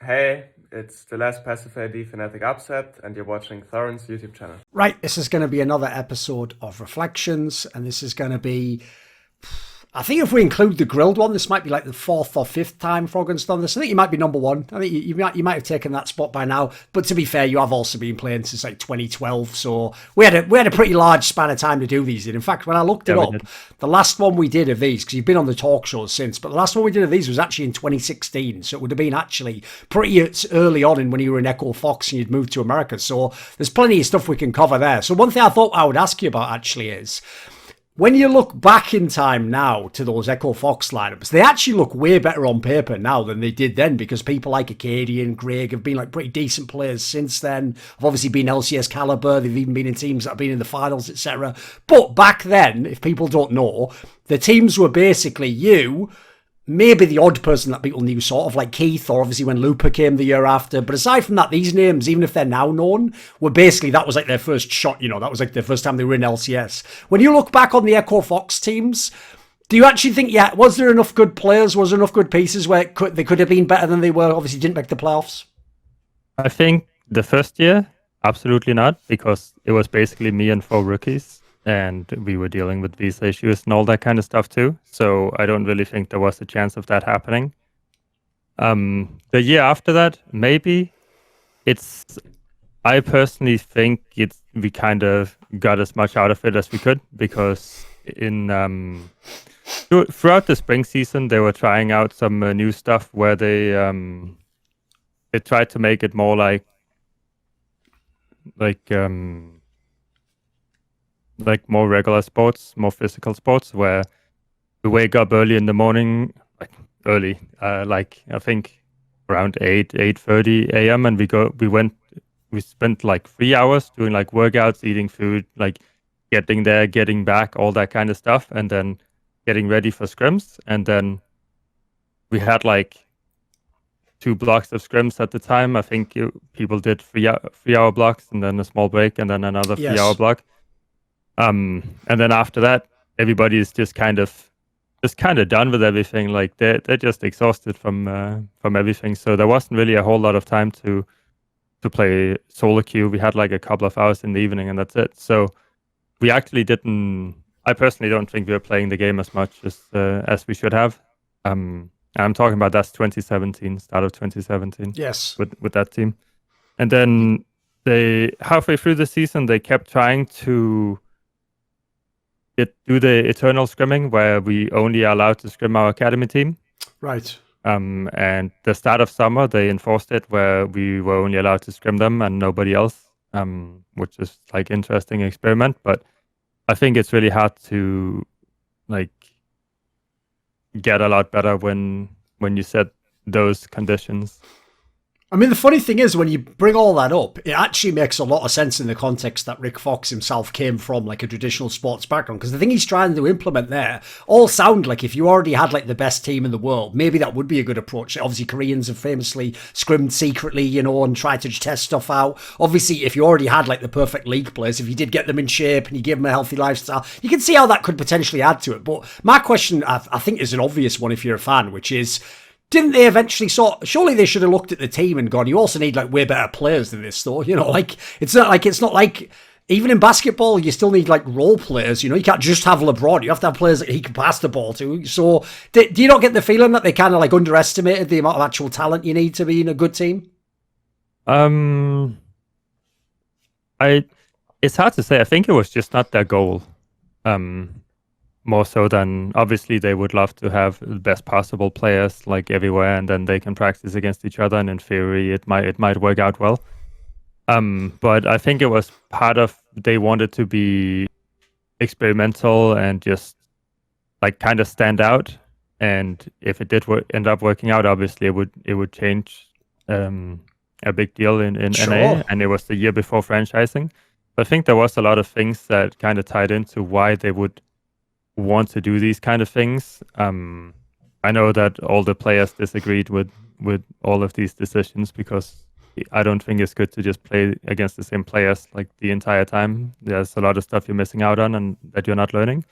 Hey, it's the last passive AD Fnatic Upset, and you're watching Thorin's YouTube channel. Right, this is going to be another episode of Reflections, and this is going to be... I think if we include the grilled one, this might be like the fourth or fifth time Froggen's done this. I think you might be number one. I think you might have taken that spot by now. But to be fair, you have also been playing since like 2012, so we had a pretty large span of time to do these in. In fact, when I looked it up, the last one we did of these, because you've been on the talk shows since, but the last one we did of these was actually in 2016, so it would have been actually pretty early on in when you were in Echo Fox and you'd moved to America. So there's plenty of stuff we can cover there. So one thing I thought I would ask you about actually is, when you look back in time now to those Echo Fox lineups, they actually look way better on paper now than they did then, because people like Acadian and Greg have been like pretty decent players since then. Have obviously been LCS caliber. They've even been in teams that have been in the finals, etc. But back then, if people don't know, the teams were basically you, maybe the odd person that people knew, sort of like Keith, or obviously when Looper came the year after. But aside from that, these names, even if they're now known, were basically, that was like their first shot, you know, that was like the first time they were in LCS. When you look back on the Echo Fox teams, do you actually think, was there enough good players, was there enough good pieces where they could have been better than they were? Obviously didn't make the playoffs. I think the first year, absolutely not, because it was basically me and 4 rookies. And we were dealing with visa issues and all that kind of stuff too. So I don't really think there was a chance of that happening. The year after that, maybe. I personally think we kind of got as much out of it as we could, because throughout the spring season, they were trying out some new stuff where they tried to make it more like more regular sports, more physical sports, where we wake up early in the morning, I think around 8:30 a.m. and we spent like 3 hours doing like workouts, eating food, like getting there, getting back, all that kind of stuff, and then getting ready for scrims. And then we had like 2 blocks of scrims at the time. I think people did 3-hour blocks, and then a small break, and then another 3-hour block. And then after that, everybody is just kind of done with everything. Like they're just exhausted from everything. So there wasn't really a whole lot of time to play solo queue. We had like a couple of hours in the evening, and that's it. So we actually didn't. I personally don't think we were playing the game as much as we should have. I'm talking about that's 2017, start of 2017. Yes, with that team, and then halfway through the season they kept trying to do the eternal scrimming, where we only are allowed to scrim our academy team. Right. And the start of summer, they enforced it where we were only allowed to scrim them and nobody else, which is like interesting experiment. But I think it's really hard to like get a lot better when you set those conditions. I mean, the funny thing is, when you bring all that up, it actually makes a lot of sense in the context that Rick Fox himself came from, like a traditional sports background. Because the thing he's trying to implement there all sound like if you already had like the best team in the world, maybe that would be a good approach. Obviously, Koreans have famously scrimmed secretly, you know, and tried to test stuff out. Obviously, if you already had like the perfect league players, if you did get them in shape and you give them a healthy lifestyle, you can see how that could potentially add to it. But my question, I think, is an obvious one if you're a fan, which is, didn't they eventually surely they should have looked at the team and gone, you also need like way better players than this, though. You know, like it's not like even in basketball, you still need like role players. You know, you can't just have LeBron. You have to have players that he can pass the ball to. So do you not get the feeling that they kind of like underestimated the amount of actual talent you need to be in a good team? It's hard to say. I think it was just not their goal. More so than, obviously they would love to have the best possible players like everywhere, and then they can practice against each other, and in theory it might work out well. But I think it was part of, they wanted to be experimental and just like kind of stand out. And if it did end up working out, obviously it would change a big deal in Sure. NA, and it was the year before franchising. But I think there was a lot of things that kind of tied into why they would want to do these kind of things. I know that all the players disagreed with all of these decisions, because I don't think it's good to just play against the same players like the entire time. There's a lot of stuff you're missing out on and that you're not learning.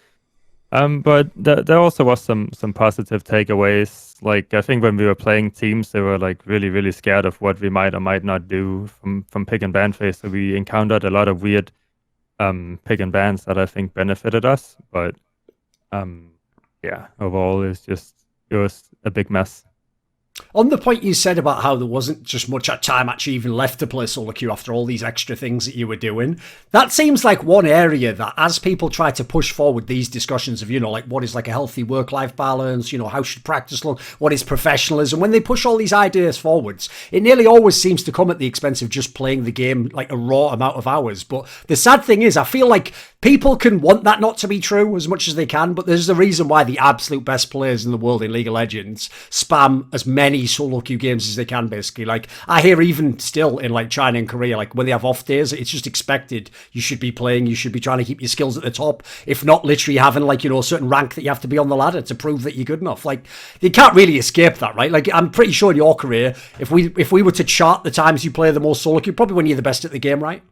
But there also was some positive takeaways. Like I think when we were playing teams, they were like really scared of what we might or might not do from pick and ban phase. So we encountered a lot of weird pick and bans that I think benefited us. But yeah, overall it was a big mess. On the point you said about how there wasn't just much time actually even left to play solo queue after all these extra things that you were doing, that seems like one area that as people try to push forward these discussions of, like what is like a healthy work-life balance, how should practice look, what is professionalism, when they push all these ideas forwards, it nearly always seems to come at the expense of just playing the game like a raw amount of hours. But the sad thing is, I feel like people can want that not to be true as much as they can, but there's a reason why the absolute best players in the world in League of Legends spam as many solo queue games as they can, basically. Like, I hear even still in like China and Korea, like when they have off days, it's just expected. You should be playing, you should be trying to keep your skills at the top, if not literally having like, a certain rank that you have to be on the ladder to prove that you're good enough. Like, you can't really escape that, right? Like, I'm pretty sure in your career, if we were to chart the times you play the most solo queue, probably when you're the best at the game, right?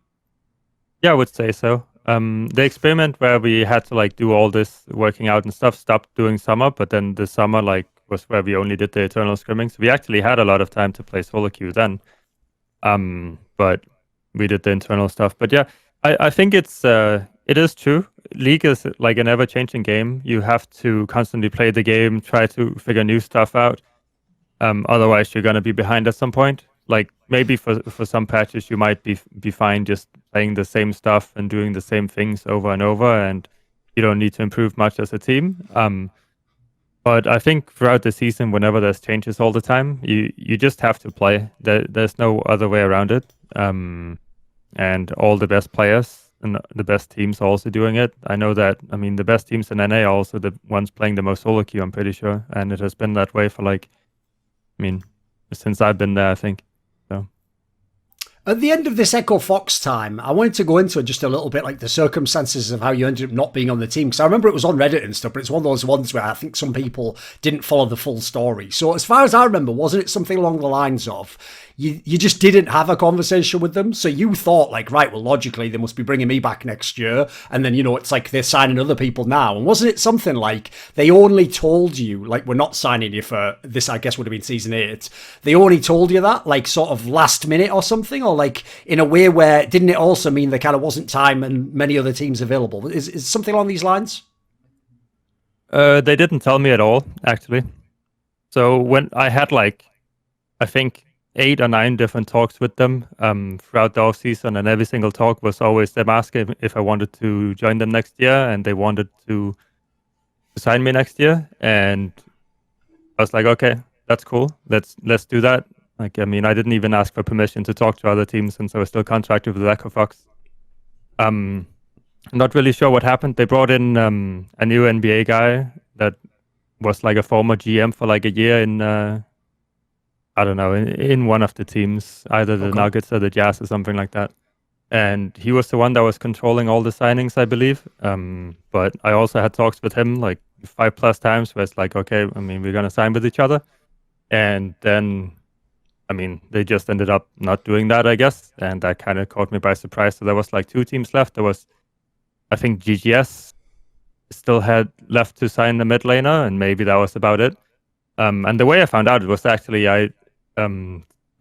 Yeah, I would say so. The experiment where we had to like do all this working out and stuff stopped doing summer, but then the summer like was where we only did the eternal scrimming. So we actually had a lot of time to play solo queue then. But we did the internal stuff. But yeah, I think it is true. League is like an ever-changing game. You have to constantly play the game, try to figure new stuff out. Otherwise, you're gonna be behind at some point. Like maybe for some patches, you might be fine just playing the same stuff and doing the same things over and over, and you don't need to improve much as a team. But I think throughout the season, whenever there's changes all the time, you just have to play. There's no other way around it. And all the best players and the best teams are also doing it. I know that, the best teams in NA are also the ones playing the most solo queue, I'm pretty sure. And it has been that way for since I've been there, I think. At the end of this Echo Fox time, I wanted to go into just a little bit like the circumstances of how you ended up not being on the team. Because I remember it was on Reddit and stuff, but it's one of those ones where I think some people didn't follow the full story. So as far as I remember, wasn't it something along the lines of you just didn't have a conversation with them? So you thought like, right, well, logically, they must be bringing me back next year. And then, it's like they're signing other people now. And wasn't it something like they only told you, like, we're not signing you for this, I guess would have been season 8. They only told you that like sort of last minute or something, or like in a way where didn't it also mean there kind of wasn't time and many other teams available? Is something along these lines? They didn't tell me at all, actually. So when I had I think 8 or 9 different talks with them throughout the off season, and every single talk was always them asking if I wanted to join them next year, and they wanted to sign me next year. And I was like, okay, that's cool. Let's do that. I didn't even ask for permission to talk to other teams since I was still contracted with Echo Fox. I'm not really sure what happened. They brought in a new NBA guy that was like a former GM for like a year in, I don't know, in one of the teams, either the Nuggets or the Jazz or something like that. And he was the one that was controlling all the signings, I believe. But I also had talks with him like 5+ times where it's like, okay, we're going to sign with each other. And then they just ended up not doing that, I guess. And that kind of caught me by surprise. So there was like 2 teams left. There was, I think, GGS still had left to sign the mid laner, and maybe that was about it. And the way I found out, it was actually I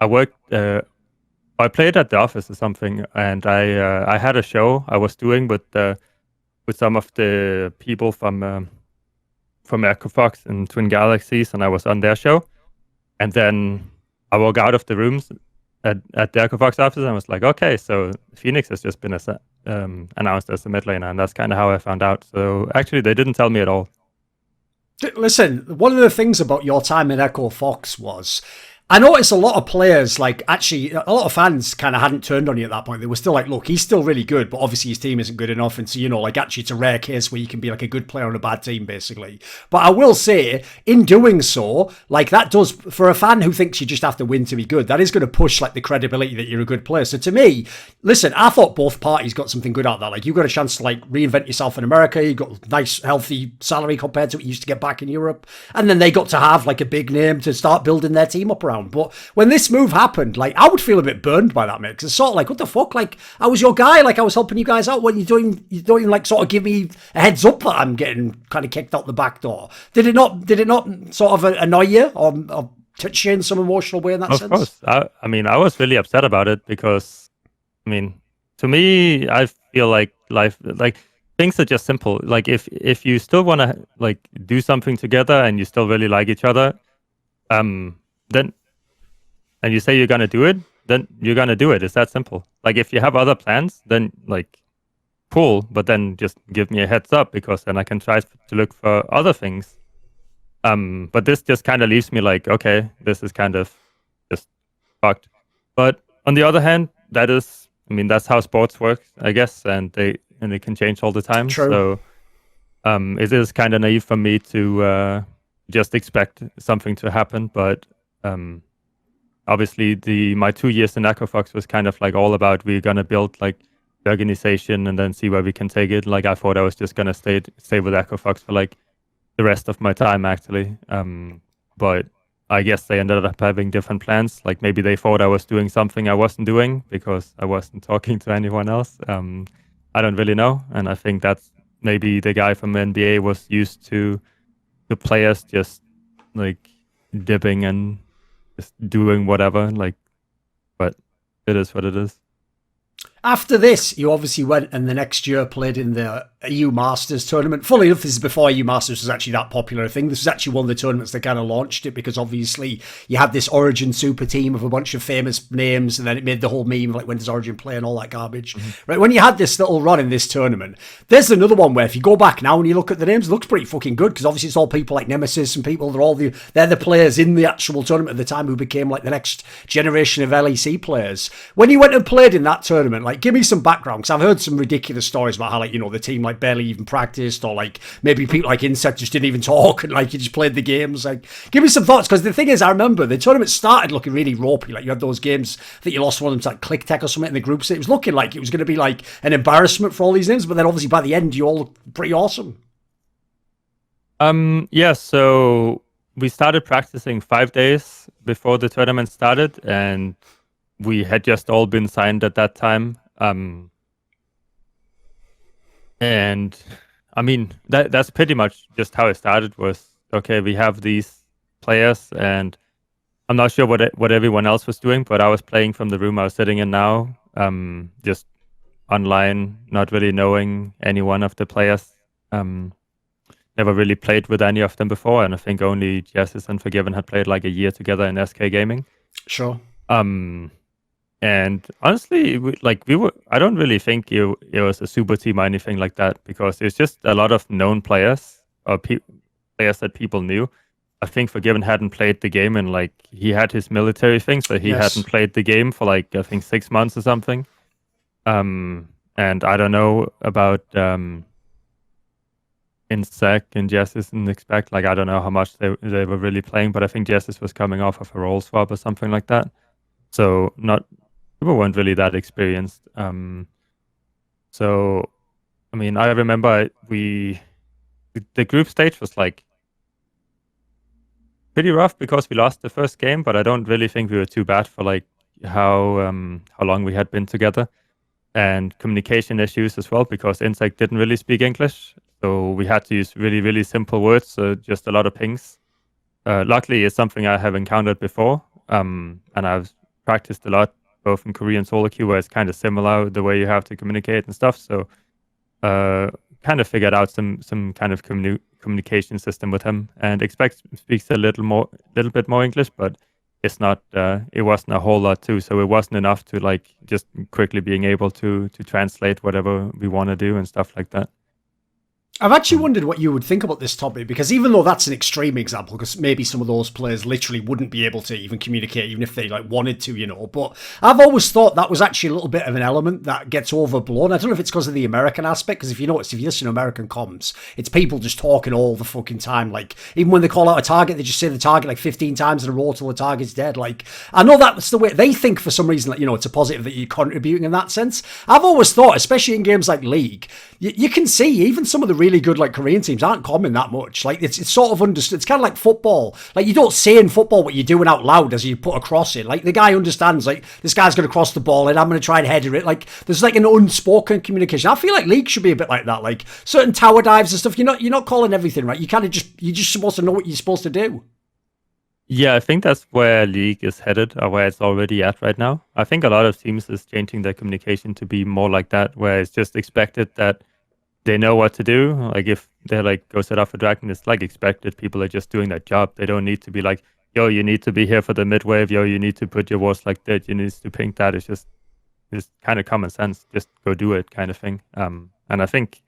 worked, I played at the office or something, and I had a show I was doing with some of the people from Echo Fox and Twin Galaxies, and I was on their show. And then I walked out of the rooms at the Echo Fox office and was like, okay, so Phoenix has just been announced as the mid laner, and that's kind of how I found out. So actually, they didn't tell me at all. Listen, one of the things about your time in Echo Fox was I noticed a lot of players, like, actually, a lot of fans kind of hadn't turned on you at that point. They were still like, look, he's still really good, but obviously his team isn't good enough. And so, like, actually, it's a rare case where you can be like a good player on a bad team, basically. But I will say, in doing so, like, that does, for a fan who thinks you just have to win to be good, that is going to push, like, the credibility that you're a good player. So to me, listen, I thought both parties got something good out of that. Like, you got a chance to, like, reinvent yourself in America. You got a nice, healthy salary compared to what you used to get back in Europe. And then they got to have, like, a big name to start building their team up around. around. But when this move happened, like, I would feel a bit burned by that, mate, because it's sort of like, what the fuck? Like, I was your guy, like, I was helping you guys out when you don't even like sort of give me a heads up that I'm getting kind of kicked out the back door. Did it not sort of annoy you or touch you in some emotional way in that sense? Of course. I mean, I was really upset about it because, I mean, to me, I feel like life, like, things are just simple. Like, if you still want to, like, do something together and you still really like each other, then, and you say you're going to do it, then you're going to do it. It's that simple. Like, if you have other plans, then, like, cool, but then just give me a heads up, because then I can try to look for other things. But this just kind of leaves me like, okay, this is kind of just fucked. But on the other hand, that's how sports work, I guess, and it can change all the time. True. So it is kind of naive for me to just expect something to happen. But obviously, my 2 years in Echofox was kind of like all about, we're gonna build like the organization and then see where we can take it. Like, I thought I was just gonna stay with Echofox for like the rest of my time, actually. But I guess they ended up having different plans. Like, maybe they thought I was doing something I wasn't doing because I wasn't talking to anyone else. I don't really know. And I think that's maybe the guy from the NBA was used to the players just like dipping and just doing whatever. Like, but it is what it is. After this, you obviously went and the next year played in the EU Masters tournament. Funnily enough, this is before EU Masters was actually that popular a thing. This was actually one of the tournaments that kind of launched it, because obviously you had this Origen super team of a bunch of famous names, and then it made the whole meme, like, when does Origen play and all that garbage. Mm-hmm. Right, when you had this little run in this tournament, there's another one where if you go back now and you look at the names, it looks pretty fucking good, because obviously it's all people like Nemesis and people, they're the players in the actual tournament at the time who became like the next generation of LEC players. When you went and played in that tournament, like, give me some background, because I've heard some ridiculous stories about how, like, you know, the team like barely even practiced, or like maybe people like Insect just didn't even talk, and like you just played the games. Like, give me some thoughts, because the thing is, I remember the tournament started looking really ropey. Like, you had those games that you lost one of them to like Click Tech or something in the groups. It was looking like it was going to be like an embarrassment for all these names, but then obviously by the end you all looked pretty awesome. Yeah, so we started practicing 5 days before the tournament started, and we had just all been signed at that time. And I mean, that's pretty much just how it started. Was, okay, we have these players, and I'm not sure what everyone else was doing, but I was playing from the room I was sitting in now, just online, not really knowing any one of the players. Never really played with any of them before, and I think only Justice and Forgiven had played like a year together in SK Gaming. Sure. And honestly, I don't really think it was a super team or anything like that, because it's just a lot of known players, or players that people knew. I think Forgiven hadn't played the game, and like, he had his military thing, so he hadn't played the game for like, I think 6 months or something. And I don't know about Insect and Justice and Expect. Like, I don't know how much they were really playing, but I think Justice was coming off of a role swap or something like that. So people weren't really that experienced. So, I mean, I remember the group stage was like pretty rough because we lost the first game, but I don't really think we were too bad for like how long we had been together, and communication issues as well, because Insect didn't really speak English, so we had to use really, really simple words, so just a lot of pings. Luckily, it's something I have encountered before, and I've practiced a lot, both in Korea and soloq, where it's kind of similar the way you have to communicate and stuff. So kind of figured out some kind of communication system with him, and Expect speaks a little bit more English, but it's not it wasn't a whole lot too, so it wasn't enough to like just quickly being able to translate whatever we want to do and stuff like that. I've actually wondered what you would think about this topic, because even though that's an extreme example, because maybe some of those players literally wouldn't be able to even communicate, even if they like wanted to, you know, but I've always thought that was actually a little bit of an element that gets overblown. I don't know if it's because of the American aspect, because if you notice, if you listen to American comms, it's people just talking all the fucking time. Like, even when they call out a target, they just say the target like 15 times in a row till the target's dead. Like, I know that's the way they think for some reason, like, you know, it's a positive that you're contributing in that sense. I've always thought, especially in games like League, you can see even some of the really good like Korean teams aren't common that much. Like it's sort of understood. It's kind of like football. Like you don't say in football what you're doing out loud as you put a cross in. Like the guy understands. Like this guy's going to cross the ball and I'm going to try and header it. Like there's like an unspoken communication. I feel like League should be a bit like that. Like certain tower dives and stuff. You're not calling everything, right? You're just supposed to know what you're supposed to do. Yeah, I think that's where League is headed, or where it's already at right now. I think a lot of teams is changing their communication to be more like that, where it's just expected that they know what to do. Like if they're like, go set up for Dragon, it's like expected. People are just doing their job. They don't need to be like, yo, you need to be here for the mid wave. Yo, you need to put your wards like that. You need to ping that. It's kind of common sense. Just go do it kind of thing. And I think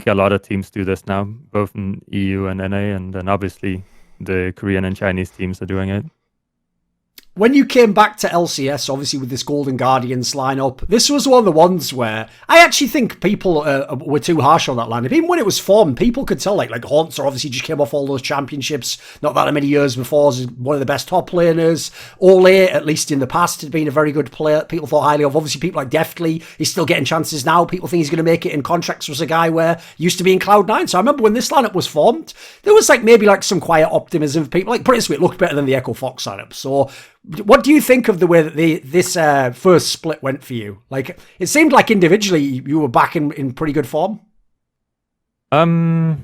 a lot of teams do this now, both in EU and NA, and then obviously the Korean and Chinese teams are doing it. When you came back to LCS, obviously with this Golden Guardians lineup, this was one of the ones where I actually think people were too harsh on that lineup. Even when it was formed, people could tell, like Haunter obviously just came off all those championships not that many years before, was one of the best top laners. Ole, at least in the past, had been a very good player. People thought highly of. Obviously, people like Deftly, he's still getting chances now. People think he's going to make it in contracts. Was a guy where he used to be in Cloud9. So I remember when this lineup was formed, there was maybe some quiet optimism. People like, put it this way, it looked better than the Echo Fox lineup. So what do you think of the way that this first split went for you? Like, it seemed like individually you were back in pretty good form. I mean,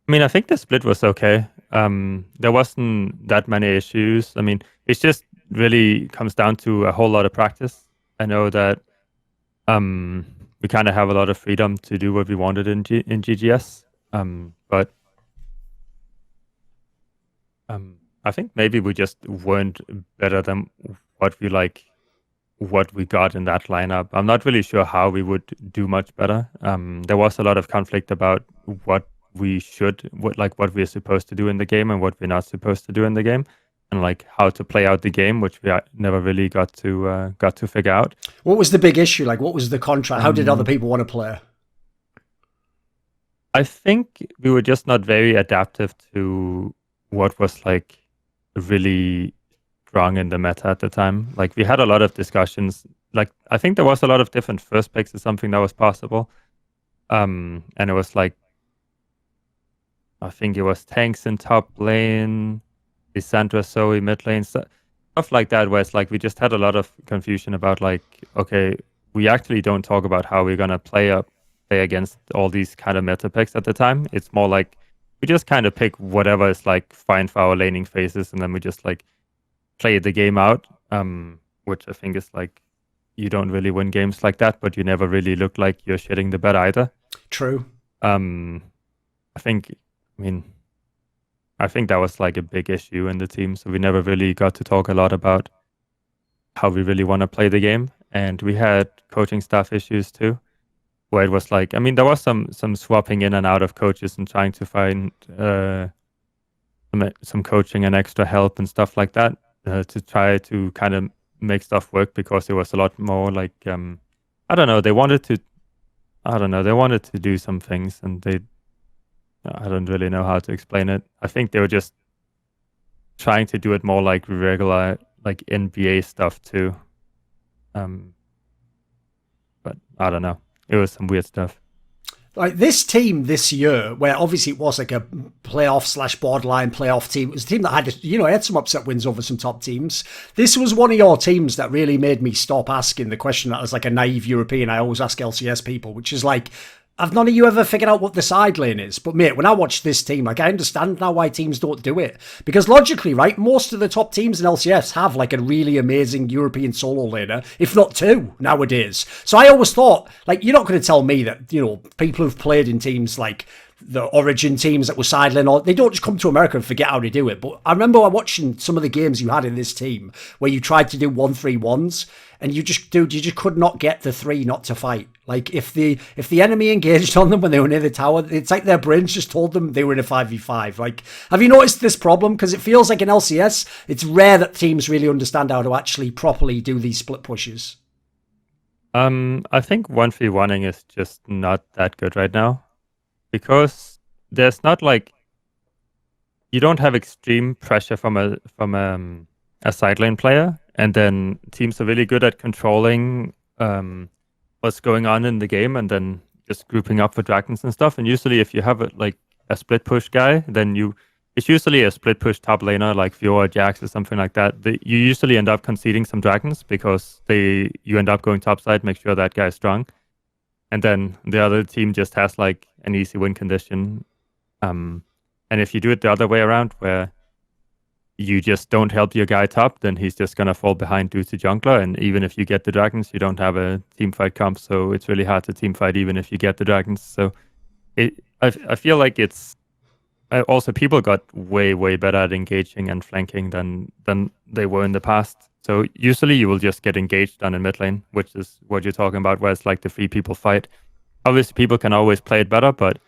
I think the split was okay. There wasn't that many issues. I mean, it just really comes down to a whole lot of practice. I know that we kind of have a lot of freedom to do what we wanted in GGS, but I think maybe we just weren't better than what we got in that lineup. I'm not really sure how we would do much better. There was a lot of conflict about what we're supposed to do in the game and what we're not supposed to do in the game, and like how to play out the game, which we never really got to figure out. What was the big issue? Like, what was the contract? How did other people want to play? I think we were just not very adaptive to what was like really strong in the meta at the time. Like we had a lot of discussions. Like I think there was a lot of different first picks as something that was possible. And it was like, I think it was tanks in top lane, Lissandra Zoe mid lane, stuff like that, where it's like we just had a lot of confusion about like, okay, we actually don't talk about how we're gonna play against all these kind of meta picks at the time. It's more like we just kind of pick whatever is like fine for our laning phases, and then we just like play the game out, which I think is like, you don't really win games like that, but you never really look like you're shitting the bed either. True. I think that was like a big issue in the team, so we never really got to talk a lot about how we really want to play the game, and we had coaching staff issues too, where it was like, I mean, there was some swapping in and out of coaches and trying to find some coaching and extra help and stuff like that to try to kind of make stuff work, because it was a lot more like, I don't know, they wanted to do some things, and I don't really know how to explain it. I think they were just trying to do it more like regular, like NBA stuff too. But I don't know. It was some weird stuff. Like this team this year, where obviously it was like a playoff / borderline playoff team, it was a team that had some upset wins over some top teams. This was one of your teams that really made me stop asking the question that as like a naive European I always ask LCS people, which is like, have none of you ever figured out what the side lane is? But mate, when I watch this team, like I understand now why teams don't do it. Because logically, right, most of the top teams in LCS have like a really amazing European solo laner, if not two nowadays. So I always thought, like, you're not going to tell me that, people who've played in teams like the Origen teams that were side lane, or they don't just come to America and forget how to do it. But I remember watching some of the games you had in this team where you tried to do 1-3-1s, and you just could not get the 3 not to fight. Like if the enemy engaged on them when they were near the tower, it's like their brains just told them they were in a 5v5. Like, have you noticed this problem? Because it feels like in LCS, it's rare that teams really understand how to actually properly do these split pushes. I think 1v1ing is just not that good right now, because there's not like, you don't have extreme pressure from a side lane player, and then teams are really good at controlling what's going on in the game, and then just grouping up for dragons and stuff. And usually, if you have a split push guy, then it's usually a split push top laner like Fiora, Jax, or something like that. You usually end up conceding some dragons because you end up going topside, make sure that guy is strong, and then the other team just has like an easy win condition. And if you do it the other way around, where you just don't help your guy top, then he's just gonna fall behind due to jungler. And even if you get the dragons, you don't have a team fight comp, so it's really hard to team fight even if you get the dragons. So I feel like it's also people got way better at engaging and flanking than they were in the past. So usually you will just get engaged down in mid lane, which is what you're talking about, where it's like the 3 people fight. Obviously people can always play it better, but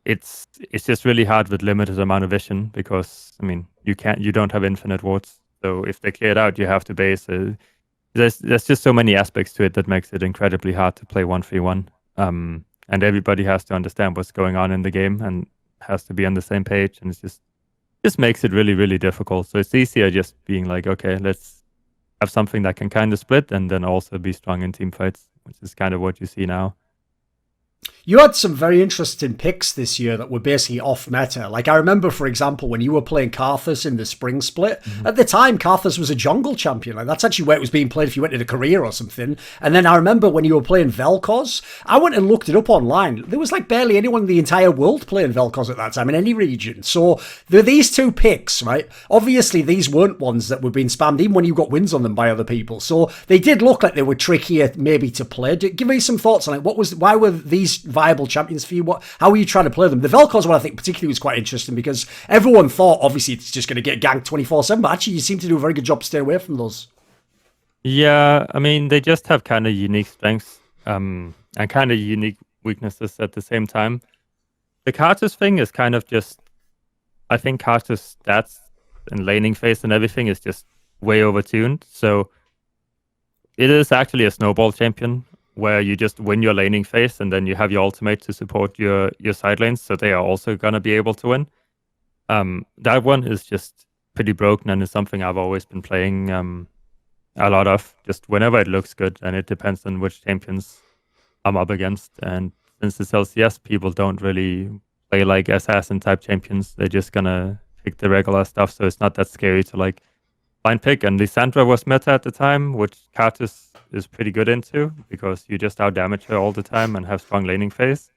it's just really hard with limited amount of vision, because I mean you don't have infinite wards. So if they clear it out, you have to base. There's just so many aspects to it that makes it incredibly hard to play 1v1. And everybody has to understand what's going on in the game and has to be on the same page, and it's just makes it really difficult. So it's easier just being like, okay, let's have something that can kind of split and then also be strong in team fights, which is kind of what you see now. You had some very interesting picks this year that were basically off meta. Like I remember, for example, when you were playing Karthus in the spring split, at the time, Karthus was a jungle champion. Like that's actually where it was being played if you went to the career or something. And then I remember when you were playing Vel'koz, I went and looked it up online. There was like barely anyone in the entire world playing Vel'koz at that time in any region. So there are these 2 picks, right? Obviously, these weren't ones that were being spammed even when you got wins on them by other people. So they did look like they were trickier maybe to play. Give me some thoughts on it. Why were these viable champions for you? How were you trying to play them? The Vel'koz one I think particularly was quite interesting because everyone thought obviously it's just going to get ganked 24/7, but actually you seem to do a very good job staying away from those. Yeah, I mean they just have kind of unique strengths and kind of unique weaknesses at the same time. The Karthus thing is kind of just, I think Karthus stats and laning phase and everything is just way overtuned. So it is actually a snowball champion, where you just win your laning phase and then you have your ultimate to support your side lanes, so they are also going to be able to win. That one is just pretty broken, and it's something I've always been playing a lot of, just whenever it looks good, and it depends on which champions I'm up against. And since it's LCS, people don't really play like assassin type champions. They're just going to pick the regular stuff, so it's not that scary to like blind pick. And Lissandra was meta at the time, which Karthus is pretty good into, because you just out damage her all the time and have strong laning phase.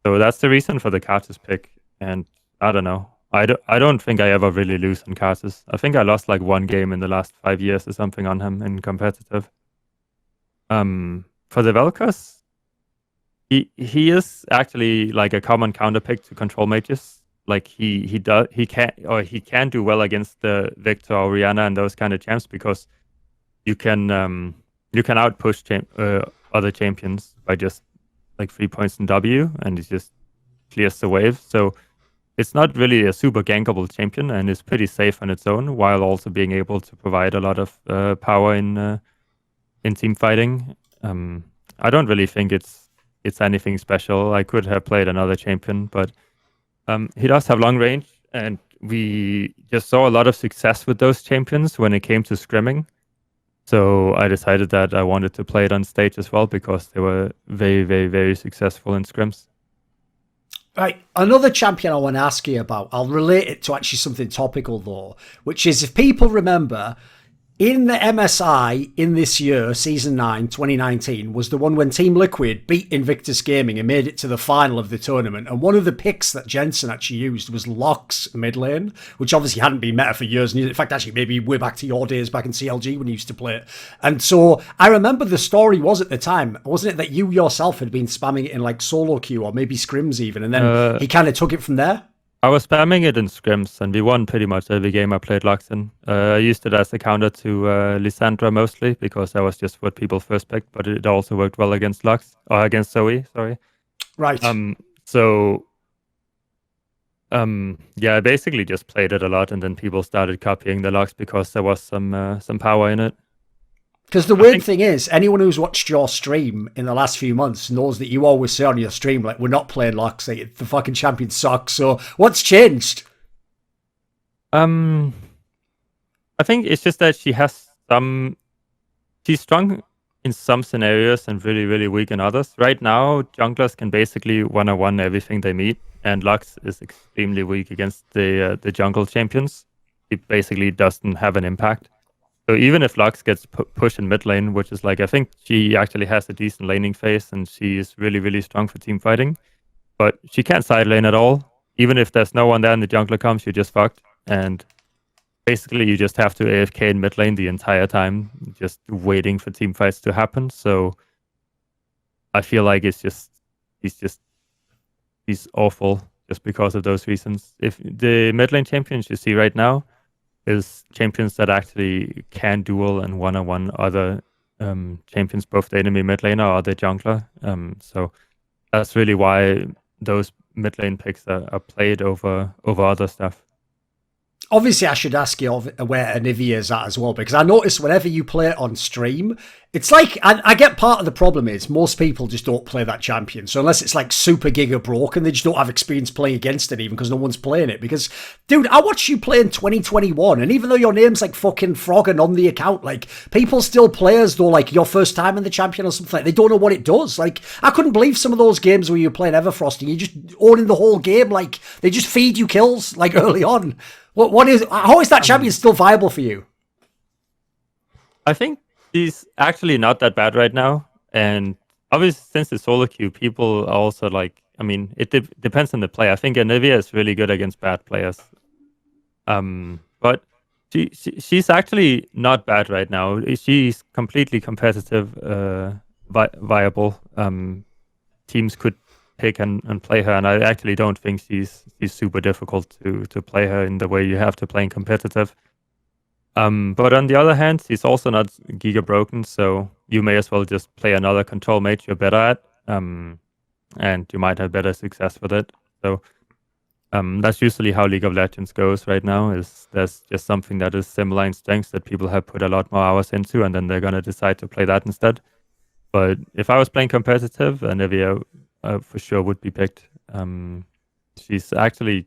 So that's the reason for the Karthus pick. And I don't know. I don't think I ever really lose on Karthus. I think I lost like 1 game in the last 5 years or something on him in competitive. For the Vel'koz, he is actually like a common counter pick to control mages. Like he can do well against the Viktor, Origen, and those kind of champs, because you can outpush other champions by just like 3 points in W, and it just clears the wave. So it's not really a super gankable champion, and it's pretty safe on its own, while also being able to provide a lot of power in team fighting. I don't really think it's anything special. I could have played another champion, but he does have long range, and we just saw a lot of success with those champions when it came to scrimming. So I decided that I wanted to play it on stage as well, because they were very successful in scrims. Right, another champion I want to ask you about, I'll relate it to actually something topical though, which is, if people remember, in the MSI in this year, Season 9, 2019, was the one when Team Liquid beat Invictus Gaming and made it to the final of the tournament. And one of the picks that Jensen actually used was Locke's mid lane, which obviously hadn't been meta for years. In fact, actually, maybe way back to your days back in CLG when you used to play it. And so I remember the story was at the time, wasn't it, that you yourself had been spamming it in like solo queue or maybe scrims even, and then he kind of took it from there? I was spamming it in scrims, and we won pretty much every game I played Lux in. I used it as a counter to Lissandra mostly, because that was just what people first picked, but it also worked well against Lux, or against Zoe, sorry. Right. Yeah, I basically just played it a lot, and then people started copying the Lux because there was some power in it. Because the weird thing is, anyone who's watched your stream in the last few months knows that you always say on your stream, like, we're not playing Lux, like, the fucking champion sucks. So what's changed? I think it's just that she's strong in some scenarios and really, really weak in others. Right now, junglers can basically one-on-one everything they meet, and Lux is extremely weak against the jungle champions. It basically doesn't have an impact. So even if Lux gets pushed in mid lane, which is like, I think she actually has a decent laning phase and she is really, really strong for team fighting, but she can't side lane at all. Even if there's no one there and the jungler comes, you're just fucked. And basically you just have to AFK in mid lane the entire time, just waiting for team fights to happen. So I feel like he's awful just because of those reasons. If the mid lane champions you see right now is champions that actually can duel and one-on-one other champions, both the enemy mid laner or the jungler. So that's really why those mid lane picks are played over other stuff. Obviously, I should ask you where Anivia is at as well, because I notice whenever you play it on stream, it's like, I get part of the problem is most people just don't play that champion. So unless it's like super giga broken, they just don't have experience playing against it even because no one's playing it. Because, dude, I watched you play in 2021, and even though your name's like fucking Froggen on the account, like, people still play as though like your first time in the champion or something. Like, they don't know what it does. Like, I couldn't believe some of those games where you're playing Everfrost and you just owning the whole game. Like, they just feed you kills like early on. How is that champion still viable for you? I think he's actually not that bad right now. And obviously, since the solo queue, people are also like, I mean, it depends on the play. I think Anivia is really good against bad players. But she's actually not bad right now. She's completely competitive, viable. Teams could pick and play her, and I actually don't think she's super difficult to play her in the way you have to play in competitive. But on the other hand, she's also not giga broken, so you may as well just play another control mage you're better at, and you might have better success with it. So that's usually how League of Legends goes right now, is there's just something that is similar in strengths that people have put a lot more hours into, and then they're going to decide to play that instead. But if I was playing competitive, Anivia for sure would be picked. She's actually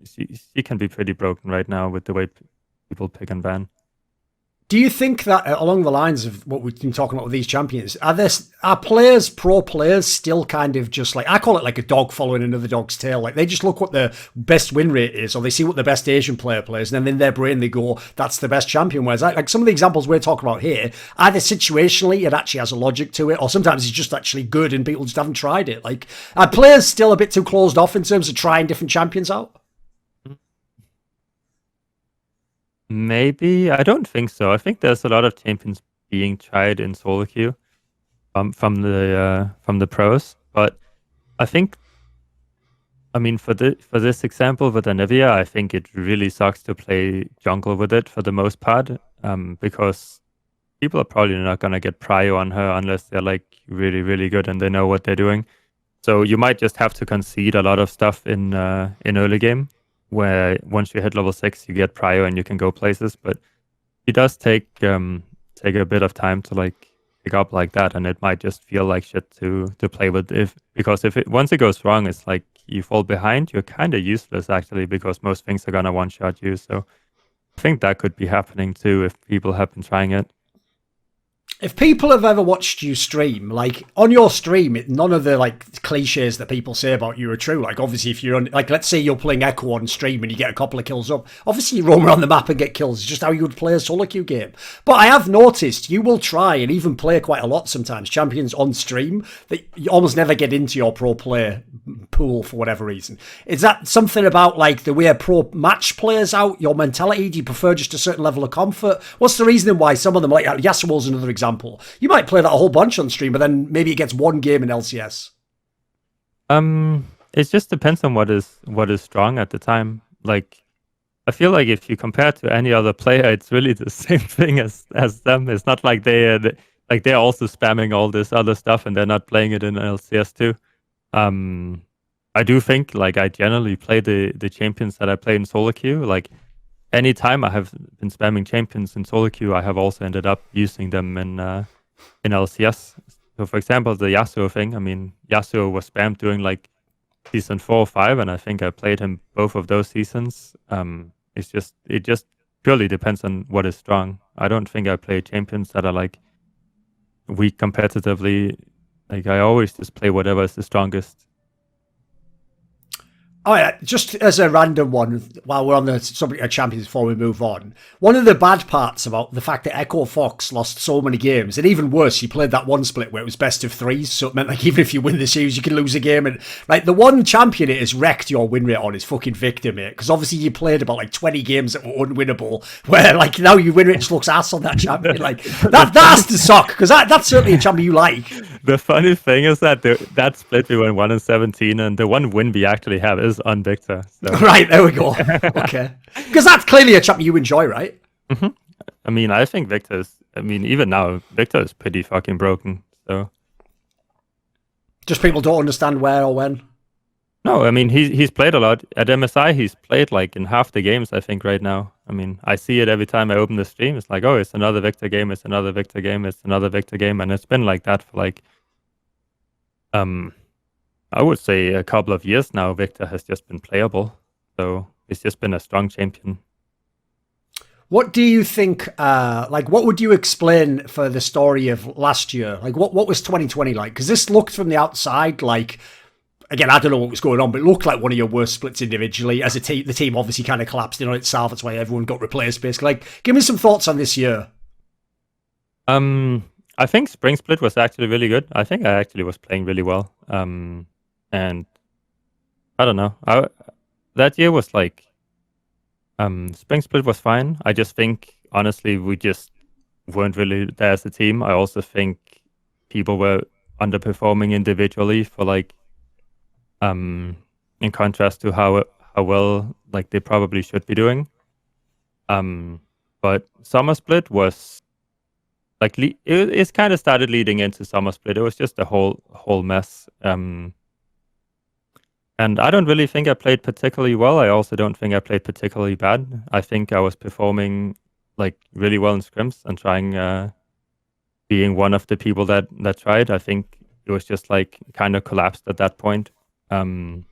she can be pretty broken right now with the way people pick and ban. Do you think that along the lines of what we've been talking about with these champions, are pro players still kind of just like, I call it like a dog following another dog's tail? Like, they just look what the best win rate is, or they see what the best Asian player plays, and then in their brain they go, that's the best champion. Whereas like some of the examples we're talking about here, either situationally it actually has a logic to it, or sometimes it's just actually good and people just haven't tried it. Like, are players still a bit too closed off in terms of trying different champions out? Maybe. I don't think so. I think there's a lot of champions being tried in solo queue from the pros. But I think, I mean, for this example with Anivia, I think it really sucks to play jungle with it for the most part, because people are probably not gonna get prio on her unless they're like really, really good and they know what they're doing. So you might just have to concede a lot of stuff in early game, where once you hit level 6, you get prio and you can go places. But it does take a bit of time to like pick up like that, and it might just feel like shit to play with. Because once it goes wrong, it's like you fall behind. You're kind of useless actually, because most things are gonna one shot you. So I think that could be happening too if people have been trying it. If people have ever watched you stream, like on your stream, none of the like cliches that people say about you are true. Like, obviously, if you're on, like, let's say you're playing Echo on stream and you get a couple of kills up, obviously you roam around the map and get kills. It's just how you would play a solo queue game. But I have noticed you will try and even play quite a lot sometimes champions on stream that you almost never get into your pro player pool for whatever reason. Is that something about like the way a pro match players out, your mentality? Do you prefer just a certain level of comfort? What's the reason why some of them, like Yasuo's another example, you might play that a whole bunch on stream, but then maybe it gets one game in LCS? It just depends on what is strong at the time. Like, I feel like if you compare to any other player, it's really the same thing as them. It's not like they're also spamming all this other stuff and they're not playing it in LCS too. I do think like I generally play the champions that I play in solo queue. Like, anytime I have been spamming champions in solo queue, I have also ended up using them in LCS. So, for example, the Yasuo thing. I mean, Yasuo was spammed during like season 4 or 5, and I think I played him both of those seasons. It just purely depends on what is strong. I don't think I play champions that are like weak competitively. Like I always just play whatever is the strongest. Oh yeah, just as a random one, while we're on the subject of champions before we move on, one of the bad parts about the fact that Echo Fox lost so many games, and even worse, you played that one split where it was best of threes, so it meant like even if you win the series, you can lose a game, and like the one champion it has wrecked your win rate on is fucking Viktor, mate, because obviously you played about like 20 games that were unwinnable, where like now your win rate just looks ass on that champion, like that has to suck, because that's certainly a champion you like. The funny thing is that that split we went 1-17, and the one win we actually have is on Viktor. So. Right, there we go. Okay. Because that's clearly a champion you enjoy, right? Mm-hmm. I mean, I think even now, Viktor is pretty fucking broken. So, just people don't understand where or when. No, I mean, he's played a lot. At MSI, he's played like in half the games, I think, right now. I mean, I see it every time I open the stream. It's like, oh, it's another Viktor game, it's another Viktor game, it's another Viktor game. And it's been like that for like, I would say a couple of years now. Viktor has just been playable. So it's just been a strong champion. What do you think, like, what would you explain for the story of last year? Like, what was 2020 like? Because this looked from the outside like, again, I don't know what was going on, but it looked like one of your worst splits individually. As a team, the team obviously kind of collapsed in on itself. That's why everyone got replaced, basically. Like, give me some thoughts on this year. I think Spring Split was actually really good. I think I actually was playing really well. And I don't know. That year was like, Spring Split was fine. I just think, honestly, we just weren't really there as a team. I also think people were underperforming individually for like, in contrast to how well like they probably should be doing. But Summer Split was like it's kind of started leading into Summer Split. It was just a whole mess. And I don't really think I played particularly well. I also don't think I played particularly bad. I think I was performing like really well in scrims and trying being one of the people that tried. I think it was just like kind of collapsed at that point. And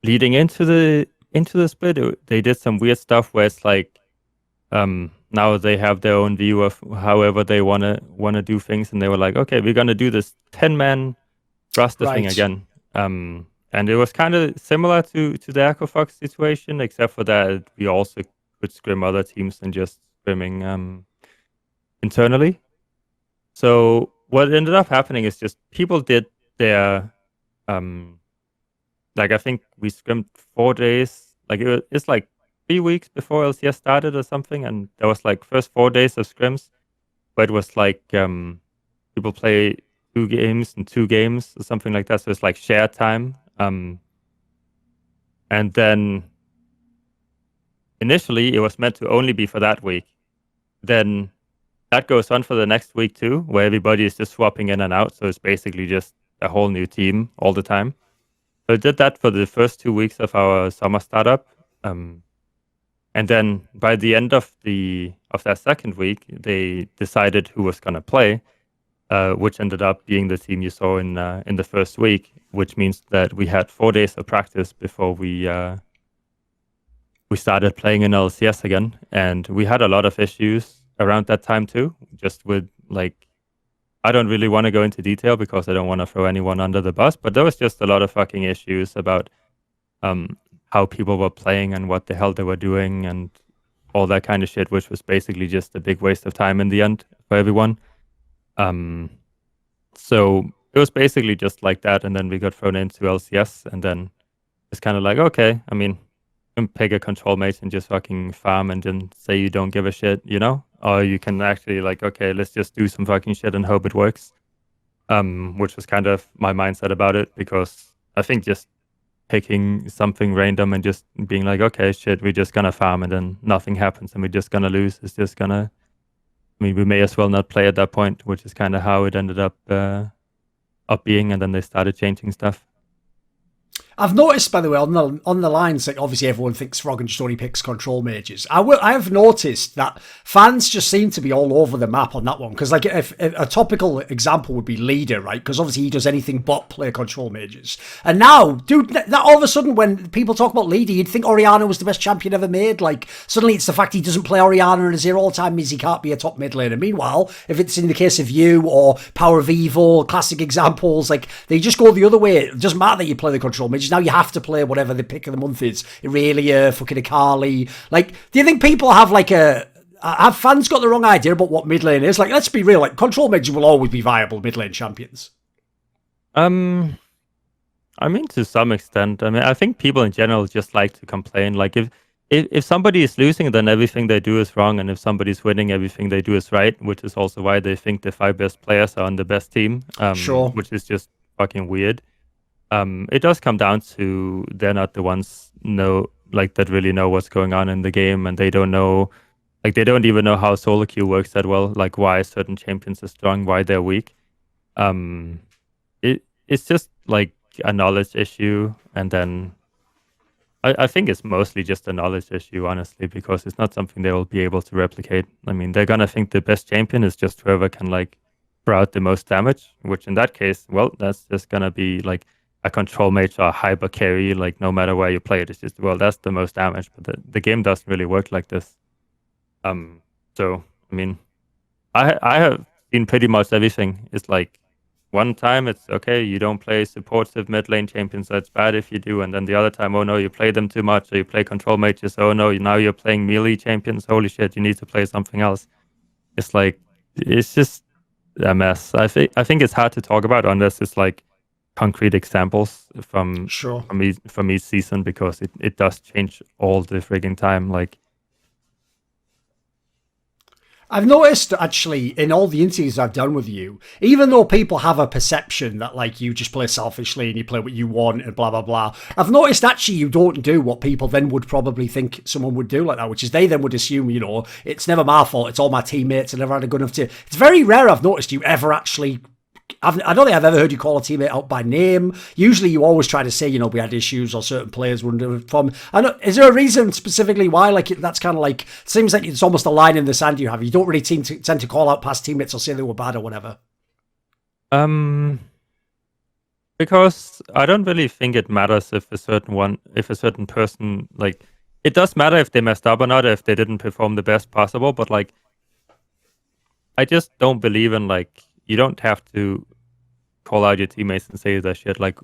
leading into the split, they did some weird stuff where it's like now they have their own view of however they wanna do things, and they were like, okay, we're gonna do this 10-man roster thing again. And it was kind of similar to the Echo Fox situation, except for that we also could scrim other teams than just scrimming internally. So what ended up happening is just people did their like I think we scrimmed 4 days. Like it's like 3 weeks before LCS started or something, and there was like first 4 days of scrims, but it was like people play 2 games and 2 games or something like that. So it's like shared time. And then initially it was meant to only be for that week. Then that goes on for the next week too, where everybody is just swapping in and out. So it's basically just a whole new team all the time. So I did that for the first 2 weeks of our summer startup. And then by the end of that second week, they decided who was going to play. Which ended up being the team you saw in the first week, which means that we had 4 days of practice before we started playing in LCS again, and we had a lot of issues around that time too. Just with like, I don't really want to go into detail because I don't want to throw anyone under the bus, but there was just a lot of fucking issues about how people were playing and what the hell they were doing and all that kind of shit, which was basically just a big waste of time in the end for everyone. So it was basically just like that, and then we got thrown into LCS, and then it's kind of like, okay, I mean, you can pick a control mate and just fucking farm and then say you don't give a shit, you know? Or you can actually like, okay, let's just do some fucking shit and hope it works. Which was kind of my mindset about it, because I think just picking something random and just being like, okay, shit, we're just gonna farm and then nothing happens and we're just gonna lose. It's just gonna, I mean, we may as well not play at that point, which is kind of how it ended up being, and then they started changing stuff. I've noticed, by the way, on the lines that obviously everyone thinks Froggen just only picks control mages. I have noticed that fans just seem to be all over the map on that one. Because like if a topical example would be Leader, right? Because obviously he does anything but play control mages. And now, dude, that all of a sudden when people talk about Leader, you'd think Oriana was the best champion ever made. Like suddenly it's the fact he doesn't play Oriana in a zero all the time means he can't be a top mid laner. Meanwhile, if it's in the case of you or Power of Evil, classic examples, like they just go the other way. It doesn't matter that you play the control mages. Now you have to play whatever the pick of the month is. Irelia, fucking Akali. Like, do you think people have like have fans got the wrong idea about what mid lane is? Like, let's be real. Like, control mages will always be viable mid lane champions. I mean, to some extent. I mean, I think people in general just like to complain. Like, if somebody is losing, then everything they do is wrong, and if somebody's winning, everything they do is right. Which is also why they think the 5 best players are on the best team. Sure. Which is just fucking weird. It does come down to they're not the ones that really know what's going on in the game, and they don't know, like they don't even know how solo queue works that well, like why certain champions are strong, why they're weak. It's just like a knowledge issue, and then I think it's mostly just a knowledge issue, honestly, because it's not something they will be able to replicate. I mean, they're gonna think the best champion is just whoever can like throw out the most damage, which in that case, well, that's just gonna be like a control mage or a hyper carry, like no matter where you play it, it's just, well, that's the most damage. But the game doesn't really work like this. So I mean, I have seen pretty much everything. It's like one time it's okay, you don't play supportive mid lane champions, so it's bad if you do, and then the other time, oh no, you play them too much, or you play control mages, oh no, now you're playing melee champions, holy shit, you need to play something else. It's like, it's just a mess. I think it's hard to talk about unless it's like concrete examples from each season, because it does change all the frigging time. Like, I've noticed actually in all the interviews I've done with you, even though people have a perception that like you just play selfishly and you play what you want and blah blah blah, I've noticed actually you don't do what people then would probably think someone would do like that, which is they then would assume, you know, it's never my fault, it's all my teammates, I never had a good enough team. It's very rare I've noticed you ever actually, I don't think I've ever heard you call a teammate out by name. Usually you always try to say, you know, we had issues or certain players wouldn't from. Is there a reason specifically why? Like, that's kind of like, seems like it's almost a line in the sand you have. You don't really tend to call out past teammates or say they were bad or whatever. Because I don't really think it matters if a certain person, like, it does matter if they messed up or not, if they didn't perform the best possible, but like, I just don't believe in like, you don't have to call out your teammates and say that shit. Like,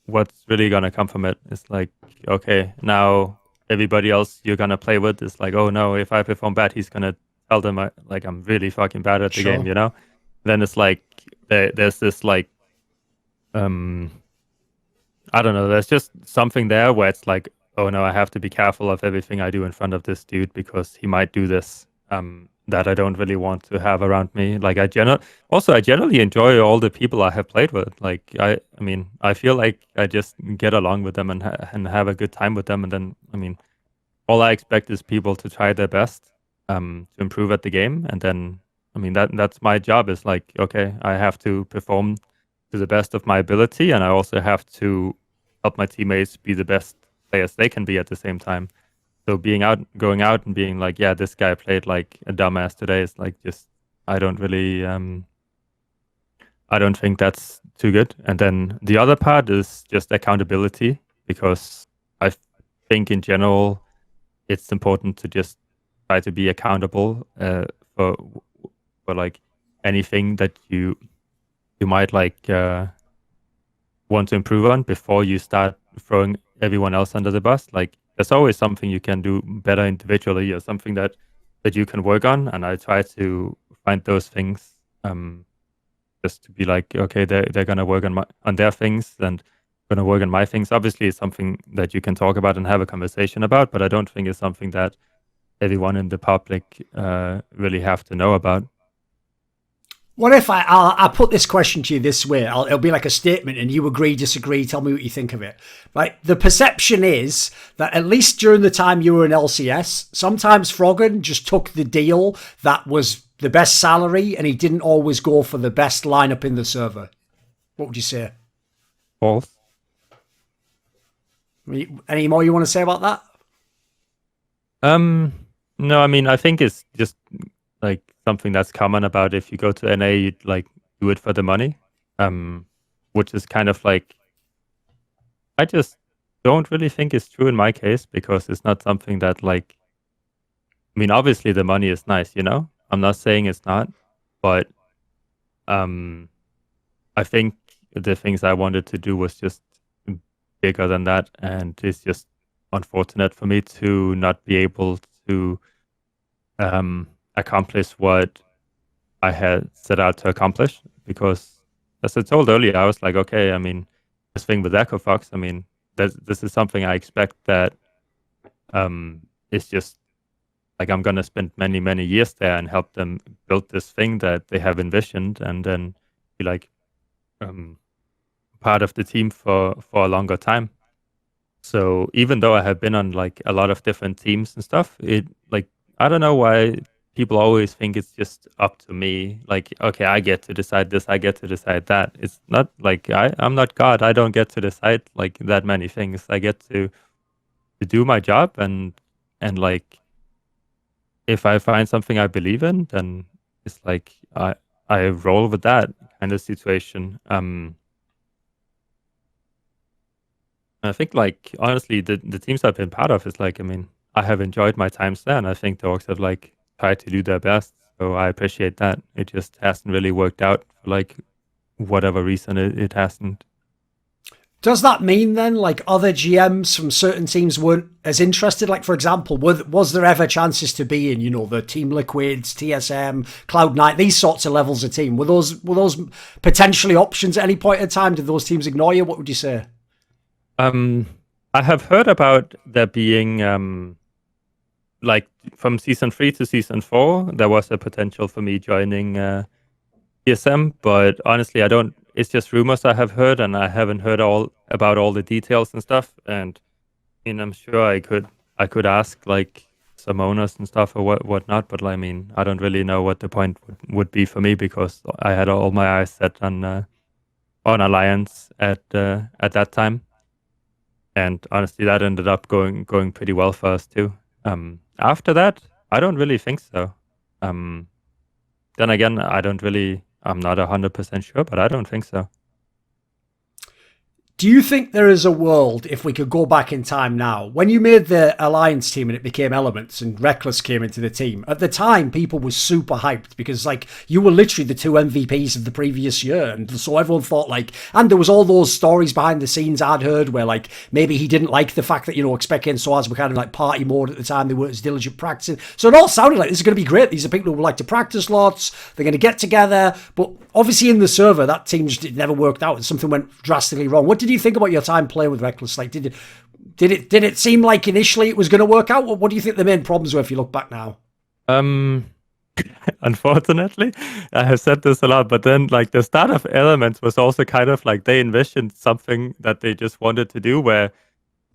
what's really gonna come from it? It's like, okay, now everybody else you're gonna play with is like, oh no, if I perform bad, he's gonna tell them I'm really fucking bad at the game, you know? Then it's like there's this like, I don't know, there's just something there where it's like, oh no, I have to be careful of everything I do in front of this dude because he might do this. That I don't really want to have around me. Like I generally enjoy all the people I have played with. Like I mean, I feel like I just get along with them and have a good time with them. And then, I mean, all I expect is people to try their best to improve at the game. And then, I mean, that's my job. Is like, okay, I have to perform to the best of my ability, and I also have to help my teammates be the best players they can be at the same time. So going out and being like, yeah, this guy played like a dumbass today is like, just, I don't really, I don't think that's too good. And then the other part is just accountability, because I think in general, it's important to just try to be accountable for like anything that you might like want to improve on before you start throwing everyone else under the bus. Like, there's always something you can do better individually, or something that you can work on, and I try to find those things, just to be like, okay, they're gonna work on their things and gonna work on my things. Obviously, it's something that you can talk about and have a conversation about, but I don't think it's something that everyone in the public really have to know about. What if I'll put this question to you this way? It'll be like a statement, and you agree, disagree, tell me what you think of it. Right? The perception is that at least during the time you were in LCS, sometimes Froggen just took the deal that was the best salary, and he didn't always go for the best lineup in the server. What would you say? False. Any more you want to say about that? No, I mean, I think it's just like something that's common about if you go to NA, you'd like do it for the money, which is kind of like, I just don't really think it's true in my case, because it's not something that like, I mean, obviously the money is nice, you know? I'm not saying it's not, but I think the things I wanted to do was just bigger than that, and it's just unfortunate for me to not be able to accomplish what I had set out to accomplish, because as I told earlier, I was like, okay, I mean, this thing with Fox, I mean, this is something I expect that it's just like I'm going to spend many, many years there and help them build this thing that they have envisioned, and then be like part of the team for a longer time. So even though I have been on like a lot of different teams and stuff, it like, I don't know why people always think it's just up to me. Like, okay, I get to decide this, I get to decide that. It's not like I'm not God. I don't get to decide like that many things. I get to do my job, and like, if I find something I believe in, then it's like I roll with that kind of situation. I think, like, honestly, the teams I've been part of is like, I mean, I have enjoyed my times there, and I think the orgs have like tried to do their best. So I appreciate that. It just hasn't really worked out for like whatever reason it hasn't. Does that mean then, like, other GMs from certain teams weren't as interested? Like, for example, was there ever chances to be in, you know, the Team Liquids, TSM, Cloud9, these sorts of levels of team? Were those potentially options at any point in time? Did those teams ignore you? What would you say? I have heard about there being like from season 3 to season 4, there was a potential for me joining TSM, but honestly, I don't. It's just rumors I have heard, and I haven't heard about all the details and stuff. And I mean, I'm sure I could ask like some owners and stuff or whatnot, but I mean, I don't really know what the point would be for me, because I had all my eyes set on Alliance at that time. And honestly, that ended up going pretty well for us too. After that, I don't really think so. Then again, I'm not 100% sure, but I don't think so. Do you think there is a world, if we could go back in time now, when you made the Alliance team and it became Elements and Rekkles came into the team, at the time people were super hyped because like you were literally the 2 MVPs of the previous year, and so everyone thought like, and there was all those stories behind the scenes I'd heard where like maybe he didn't like the fact that, you know, Expect and Soaz were kind of like party mode at the time, they weren't as diligent practicing, so it all sounded like this is going to be great, these are people who like to practice lots, they're going to get together, but obviously in the server that team just, it never worked out and something went drastically wrong. What did you think about your time playing with Rekkles? Like, did it seem like initially it was going to work out? What do you think the main problems were if you look back now? Unfortunately, I have said this a lot, but then like the start of Elements was also kind of like they envisioned something that they just wanted to do, where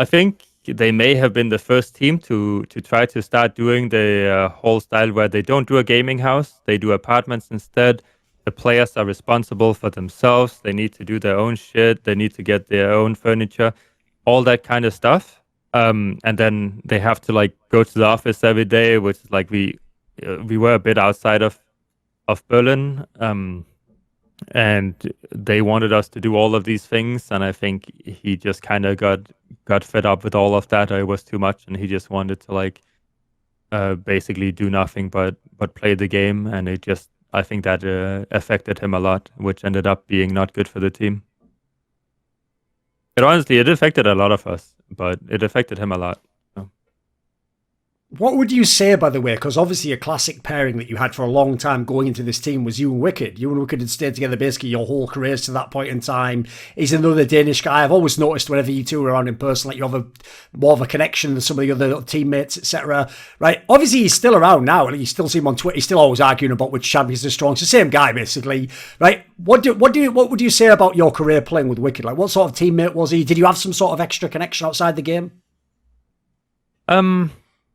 I think they may have been the first team to try to start doing the whole style where they don't do a gaming house, they do apartments instead. The players are responsible for themselves. They need to do their own shit. They need to get their own furniture, all that kind of stuff. And then they have to like go to the office every day, which is like we were a bit outside of Berlin, and they wanted us to do all of these things. And I think he just kind of got fed up with all of that. It was too much, and he just wanted to like basically do nothing but play the game, and it just. I think that affected him a lot, which ended up being not good for the team. It affected a lot of us, but it affected him a lot. So. What would you say, by the way, because obviously a classic pairing that you had for a long time going into this team was you and Wickd. You and Wickd had stayed together basically your whole careers to that point in time. He's another Danish guy. I've always noticed whenever you two are around in person, like you have more of a connection than some of the other teammates, etc. Right? Obviously, he's still around now. You still see him on Twitter. He's still always arguing about which champions are strong. It's the same guy, basically. Right? What would you say about your career playing with Wickd? Like, what sort of teammate was he? Did you have some sort of extra connection outside the game?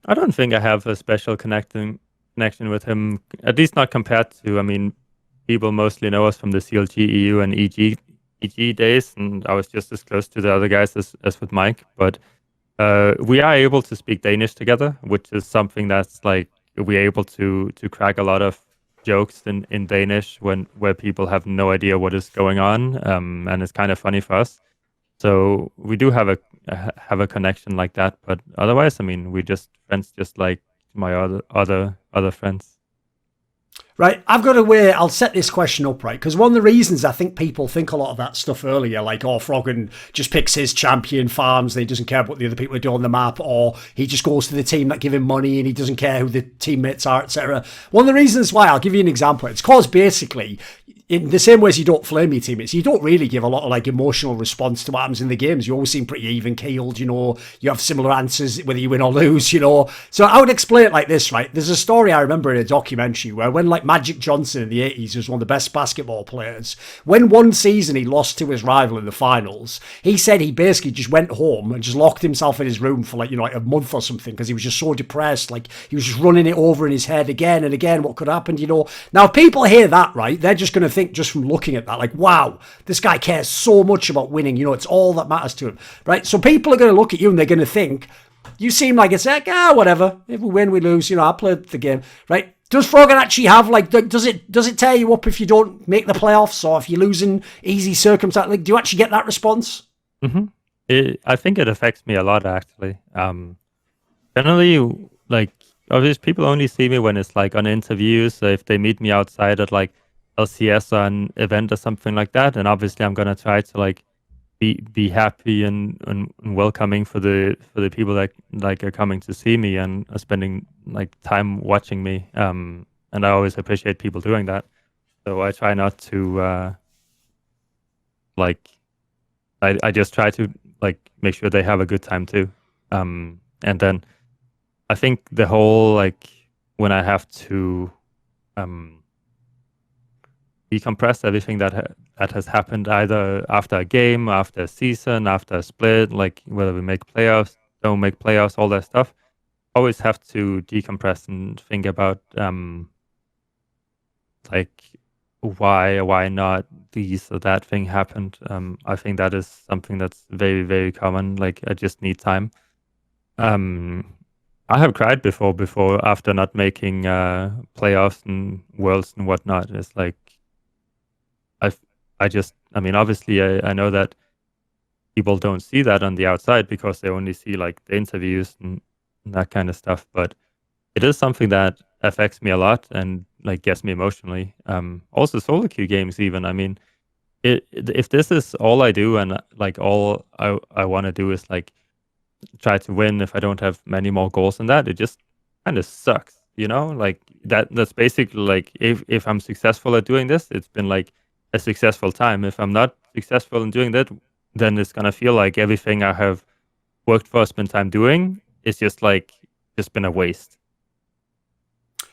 I don't think I have a special connection with him, at least not compared to, I mean, people mostly know us from the CLG, EU and EG days, and I was just as close to the other guys as with Mike. But we are able to speak Danish together, which is something that's like we're able to crack a lot of jokes in Danish where people have no idea what is going on, and it's kind of funny for us. So we do have a connection like that, but otherwise, I mean, we're just friends, just like my other friends. Right, I've got a way, I'll set this question up, right? Because one of the reasons I think people think a lot of that stuff earlier, like, oh, Froggen just picks his champion, farms, and he doesn't care what the other people are doing on the map, or he just goes to the team that give him money and he doesn't care who the teammates are, etc. One of the reasons why, I'll give you an example, it's because basically, in the same way as you don't flame your teammates, you don't really give a lot of like emotional response to what happens in the games. You always seem pretty even keeled, you know, you have similar answers whether you win or lose, you know. So I would explain it like this, right? There's a story I remember in a documentary where when like Magic Johnson in the 80s was one of the best basketball players, when one season he lost to his rival in the finals, he said he basically just went home and just locked himself in his room for like, you know, like a month or something because he was just so depressed. Like he was just running it over in his head again and again, what could happen, you know. Now if people hear that, right, they're just going to think just from looking at that, like, wow, this guy cares so much about winning, you know, it's all that matters to him, right? So people are going to look at you and they're going to think, you seem like it's like, whatever, if we win, we lose, you know, I played the game, right? Does Froggen actually have, like, does it tear you up if you don't make the playoffs or if you lose in easy circumstances? Like, do you actually get that response? Mm-hmm. I think it affects me a lot, actually. Generally, like, obviously people only see me when it's like on interviews, so if they meet me outside at like LCS or an event or something like that, and obviously I'm gonna try to like be happy and welcoming for the people that like are coming to see me and are spending like time watching me. And I always appreciate people doing that. So I try not to like I just try to like make sure they have a good time too. And then I think the whole like when I have to decompress everything that has happened either after a game, after a season, after a split, like whether we make playoffs, don't make playoffs, all that stuff. Always have to decompress and think about like why not this or that thing happened. I think that is something that's very, very common. Like I just need time. I have cried before after not making playoffs and worlds and whatnot. It's like I mean, obviously I know that people don't see that on the outside because they only see like the interviews and that kind of stuff. But it is something that affects me a lot and like gets me emotionally. Also solo queue games even. I mean, if this is all I do and like all I want to do is like try to win if I don't have many more goals than that, it just kind of sucks, you know? Like that's basically like if I'm successful at doing this, it's been like a successful time. If I'm not successful in doing that, then it's gonna feel like everything I have worked for, spent time doing, is just been a waste.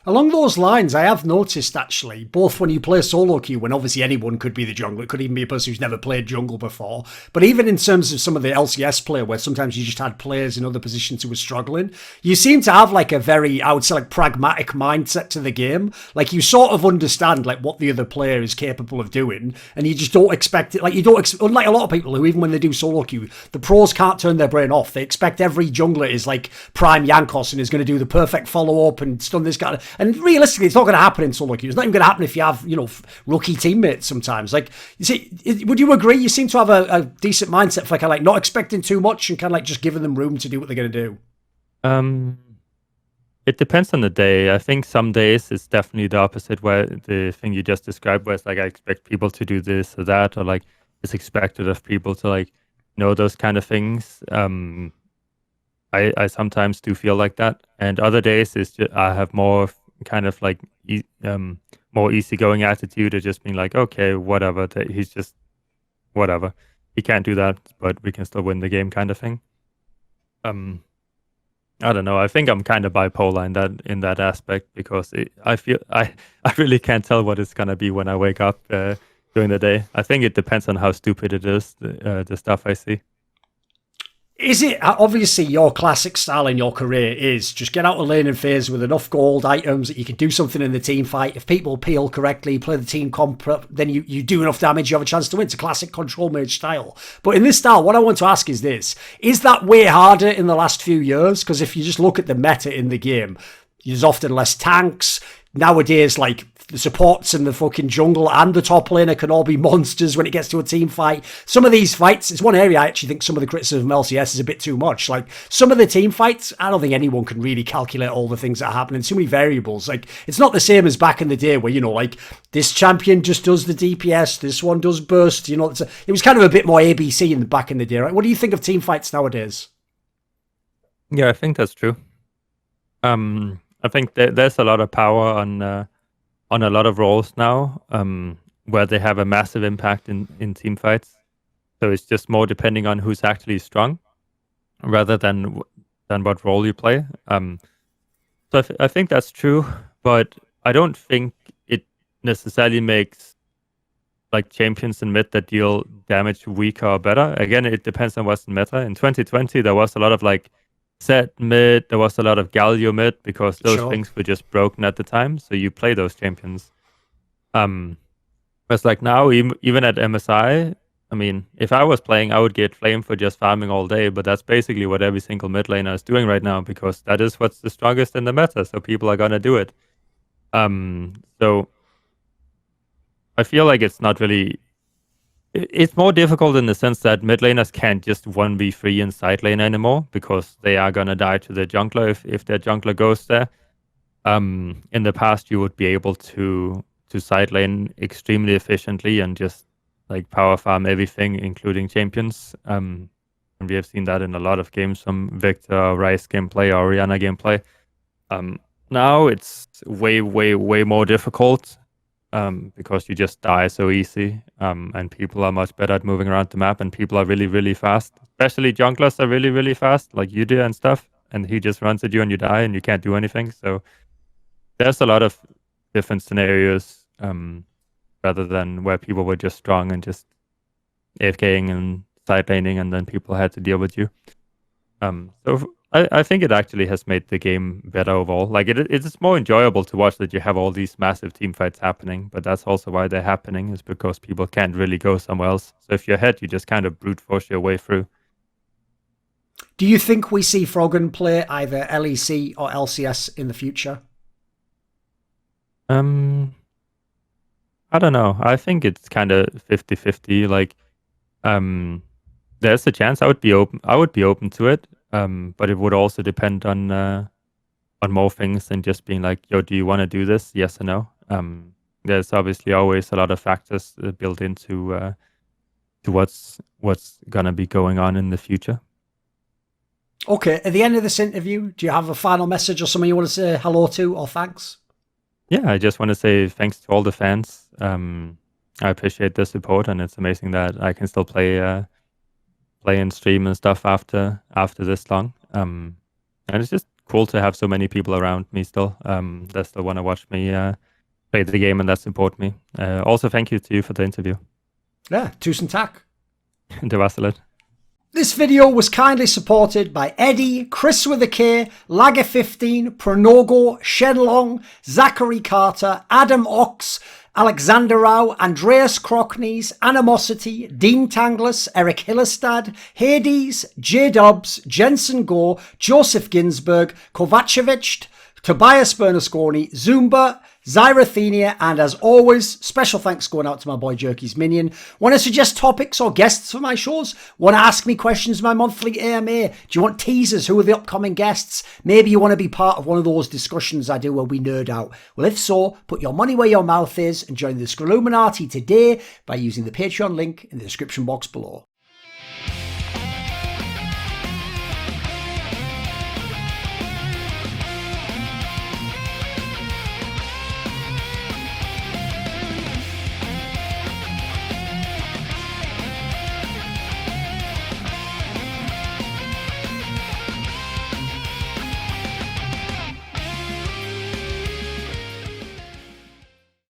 Along those lines, I have noticed actually, both when you play solo queue, when obviously anyone could be the jungler, it could even be a person who's never played jungle before, but even in terms of some of the LCS player, where sometimes you just had players in other positions who were struggling, you seem to have like a very, I would say like pragmatic mindset to the game. Like you sort of understand like what the other player is capable of doing, and you just don't expect it. Like you don't, unlike a lot of people who even when they do solo queue, the pros can't turn their brain off. They expect every jungler is like prime Jankos and is going to do the perfect follow up and stun this guy. And realistically, it's not going to happen in solo queue. It's not even going to happen if you have, you know, rookie teammates sometimes. Like, you see, would you agree? You seem to have a decent mindset for kind of like not expecting too much and kind of like just giving them room to do what they're going to do. It depends on the day. I think some days it's definitely the opposite, where the thing you just described, where it's like I expect people to do this or that, or like it's expected of people to like know those kind of things. I sometimes do feel like that, and other days it's just, I have more kind of like more easygoing attitude of just being like, okay, whatever, he's just whatever, he can't do that, but we can still win the game, kind of thing. I don't know. I think I'm kind of bipolar in that aspect because I feel I really can't tell what it's gonna be when I wake up during the day. I think it depends on how stupid it is, the stuff I see. Is it, obviously your classic style in your career is just get out of laning phase with enough gold items that you can do something in the team fight. If people peel correctly, play the team comp, then you do enough damage, you have a chance to win. It's a classic control mage style. But in this style, what I want to ask is this: is that way harder in the last few years? Because if you just look at the meta in the game, there's often less tanks. Nowadays, like, the supports in the fucking jungle and the top laner can all be monsters when it gets to a team fight. Some of these fights, it's one area I actually think some of the criticism of LCS is a bit too much. Like, some of the team fights, I don't think anyone can really calculate all the things that are happening. Too many variables. Like, it's not the same as back in the day where, you know, like, this champion just does the DPS, this one does burst, you know. It was kind of a bit more ABC back in the day, right? What do you think of team fights nowadays? Yeah, I think that's true. I think there's a lot of power on a lot of roles now, where they have a massive impact in team fights. So it's just more depending on who's actually strong, rather than what role you play. So I think that's true, but I don't think it necessarily makes like champions in mid that deal damage weaker or better. Again, it depends on what's in meta. In 2020, there was a lot of like Set mid, there was a lot of Galio mid, because those things were just broken at the time, so you play those champions. Whereas like now, even at MSI, I mean, if I was playing, I would get flamed for just farming all day, but that's basically what every single mid laner is doing right now, because that is what's the strongest in the meta, so people are gonna do it. So I feel like it's not really... It's more difficult in the sense that mid laners can't just 1v3 in side lane anymore, because they are gonna die to their jungler if their jungler goes there. In the past, you would be able to side lane extremely efficiently and just like power farm everything, including champions. And we have seen that in a lot of games from Viktor, Rice gameplay, or Oriana gameplay. Now it's way more difficult. Because you just die so easy, and people are much better at moving around the map, and people are really fast. Especially junglers are really fast, like Yudia and stuff, and he just runs at you and you die and you can't do anything. So there's a lot of different scenarios, rather than where people were just strong and just AFKing and side laning, and then people had to deal with you. So I think it actually has made the game better overall. Like it's more enjoyable to watch that you have all these massive team fights happening, but that's also why they're happening, is because people can't really go somewhere else. So if you're ahead, you just kind of brute force your way through. Do you think we see Froggen play either LEC or LCS in the future? I don't know. I think it's kind of 50-50. Like, there's a chance I would be open to it. But it would also depend on more things than just being like, yo, do you want to do this? Yes or no. There's obviously always a lot of factors built into to what's gonna be going on in the future. Okay, at the end of this interview, do you have a final message or something you want to say hello to or thanks? Yeah, I just want to say thanks to all the fans. I appreciate the support, and it's amazing that I can still play and stream and stuff after this long. And it's just cool to have so many people around me still that still want to watch me play the game, and that support me. Also, thank you to you for the interview. Yeah, tusen tack. Det var så lidt. This video was kindly supported by Eddie, Chris with a K, Lager15, Pronogo, Shenlong, Zachary Carter, Adam Ox, Alexander Rao, Andreas Crockneys, Animosity, Dean Tanglis, Eric Hillestad, Hades, J Dubs, Jensen Gore, Joseph Ginsberg, Kovacevic, Tobias Bernasconi, Zumba, Zyrathenia, and as always, special thanks going out to my boy Jerky's Minion. Want to suggest topics or guests for my shows? Want to ask me questions in my monthly AMA? Do you want teasers? Who are the upcoming guests? Maybe you want to be part of one of those discussions I do where we nerd out. Well, if so, put your money where your mouth is and join the Scrolluminati today by using the Patreon link in the description box below.